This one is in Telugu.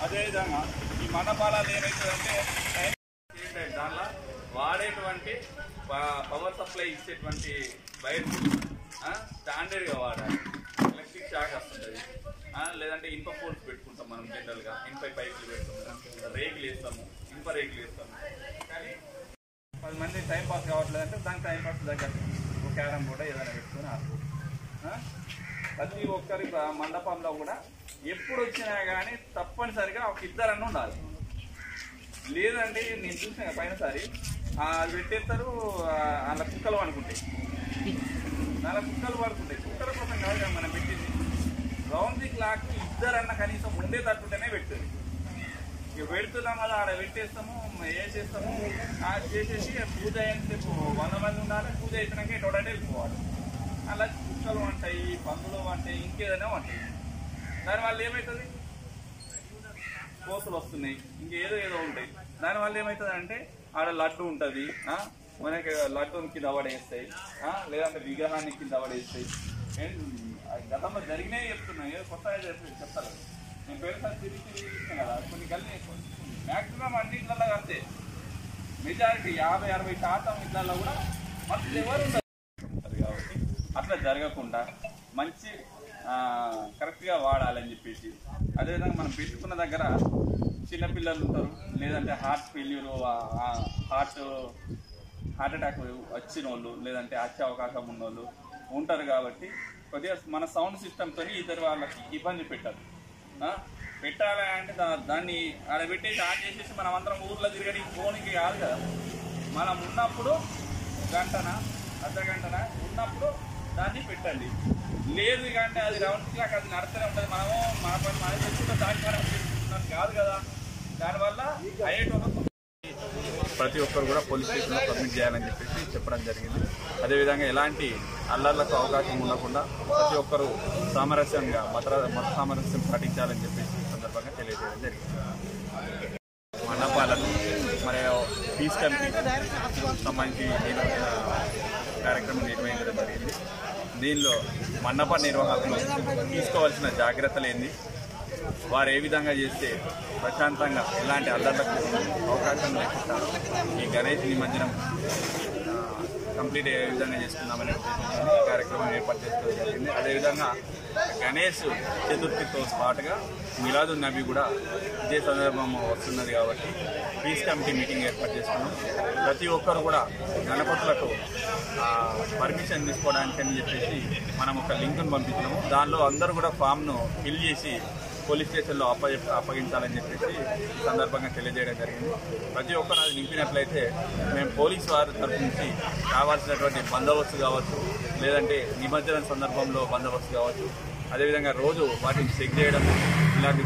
అదేవిధంగా ఈ మండపాలలో ఏమవుతుందంటే దానిలో వాడేటువంటి పవర్ సప్లై ఇచ్చేటువంటి వైర్స్ స్టాండర్డ్గా వాడాలి. ఎలక్ట్రిక్ షాక్ వస్తుంటుంది. లేదంటే ఇనుప పోల్స్ పెట్టుకుంటాం మనం జనరల్గా. ఇనుప పైపులు పెట్టుకుంటాం, రేకులు వేస్తాము, ఇనుప రేకులు వేస్తాము. కానీ 10 మంది టైం పాస్ కావట్లేదంటే దానికి టైం పాస్ దగ్గర ఒక క్యారమ్ బోర్డు ఏదైనా పెట్టుకుని ఆడుకోవచ్చు. ప్రతి ఒక్కరి మండపంలో కూడా ఎప్పుడు వచ్చినా కానీ తప్పనిసరిగా ఒక ఇద్దరన్నా ఉండాలి. లేదండి నేను చూసిన పైనసారి అది పెట్టేస్తారు, అలా కుక్కలు పడుకుంటాయి. అలా కుక్కలు పడుకుంటాయి. కుక్కల కోసం కాదు కదా మనం పెట్టింది. రౌండ్ ది క్లాక్ ఇద్దరన్నా కనీసం ఉండే తట్టుకుంటేనే పెట్టారు. ఇక పెడుతున్నాం కదా, ఆడ పెట్టేస్తాము, వేసేస్తాము. చేసేసి పూజ అయినంతసేపు 100 మంది ఉండాలి. పూజ అయిపోయినాక ఎటోడంటే వెళ్ళిపోవాలి. అలా కుక్కలు ఉంటాయి, పందులు ఉంటాయి, ఇంకేదైనా ఉంటాయి. దానివల్ల ఏమవుతుంది, కోతులు వస్తున్నాయి, ఇంకేదో ఏదో ఉంటాయి. దానివల్ల ఏమవుతుంది అంటే ఆడ లడ్డు ఉంటుంది, మనకి లడ్డూని కింద పడేస్తాయి, లేదంటే విగ్రహాన్ని కింద పడేస్తాయి. గతంలో జరిగినాయి చెప్తున్నాయి, ఏదో కొత్తగా చెప్తారు. నేను పేరుసారి తిరిగి చూస్తాను కదా, కొన్ని గల్లి మ్యాక్సిమం అన్నింటిలో అంతే. మెజారిటీ 50-60% ఇట్లలో కూడా మస్తు ఎవరు ఉండదు. కాబట్టి అట్లా జరగకుండా మంచి కరెక్ట్గా వాడాలని చెప్పేసి, అదేవిధంగా మనం పెట్టుకున్న దగ్గర చిన్నపిల్లలు ఉంటారు, లేదంటే హార్ట్ ఫెయిల్యూర్, హార్ట్ అటాక్ వచ్చిన వాళ్ళు, లేదంటే వచ్చే అవకాశం ఉన్న వాళ్ళు ఉంటారు. కాబట్టి కొద్దిగా మన సౌండ్ సిస్టమ్తో ఇద్దరు వాళ్ళకి ఇబ్బంది పెట్టాలి అంటే దాన్ని ఆడ పెట్టేసి ఆన్ చేసేసి మనం అందరం ఊర్లో తిరగడానికి ఫోన్కి కాదు కదా. మనం ఉన్నప్పుడు అర్ధగంటన ఉన్నప్పుడు దాన్ని పెట్టండి. లేదు కంటే అది రౌండ్ క్లాక్ అది నడుస్తూనే ఉంటుంది. మనము మన పని మనం చేసుకుంటే దాని మనం చేసుకుంటున్నాం కాదు కదా. దానివల్ల అయ్యేటోళ్ళకు ప్రతి ఒక్కరు కూడా పోలీస్ స్టేషన్లో సబ్మిట్ చేయాలని చెప్పేసి చెప్పడం జరిగింది. అదేవిధంగా ఎలాంటి అల్లర్లకు అవకాశం ఉండకుండా ప్రతి ఒక్కరూ సామరస్యంగా మత సామరస్యం పాటించాలని చెప్పేసి సందర్భంగా తెలియజేయడం జరిగింది. మండపాలను మరి పీస్ కమిటీ సంబంధించి కార్యక్రమం నిర్వహించడం జరిగింది. దీనిలో మండప నిర్వాహకులు తీసుకోవాల్సిన జాగ్రత్తలు ఏంది, వారు ఏ విధంగా చేస్తే ప్రశాంతంగా ఎలాంటి అల్లర్లకు అవకాశం లేకుండా ఈ గణేష్ నిమజ్జనం కంప్లీట్ ఏ విధంగా చేసుకుందామనే ఉద్దేశంతో ఈ కార్యక్రమం ఏర్పాటు చేసుకోవడం జరిగింది. అదేవిధంగా గణేష్ చతుర్థితో పాటుగా మిలాదున్ నబీ కూడా ఇదే సందర్భం వస్తున్నది కాబట్టి పీస్ కమిటీ మీటింగ్ ఏర్పాటు చేసుకున్నాం. ప్రతి ఒక్కరు కూడా గణపతులకు పర్మిషన్ తీసుకోవడానికి అని చెప్పేసి మనం ఒక లింక్ను పంపించినాము. దానిలో అందరూ కూడా ఫామ్ను ఫిల్ చేసి పోలీస్ స్టేషన్లో అప్పగించాలని చెప్పేసి ఈ సందర్భంగా తెలియజేయడం జరిగింది. ప్రతి ఒక్కరు అది నింపినట్లయితే మేము పోలీసు వారి తరఫు నుంచి కావాల్సినటువంటి బందోబస్తు కావచ్చు, లేదంటే నిమజ్జనం సందర్భంలో బందోబస్తు కావచ్చు, అదేవిధంగా రోజు వాటిని చెక్ చేయడం ఇలాంటి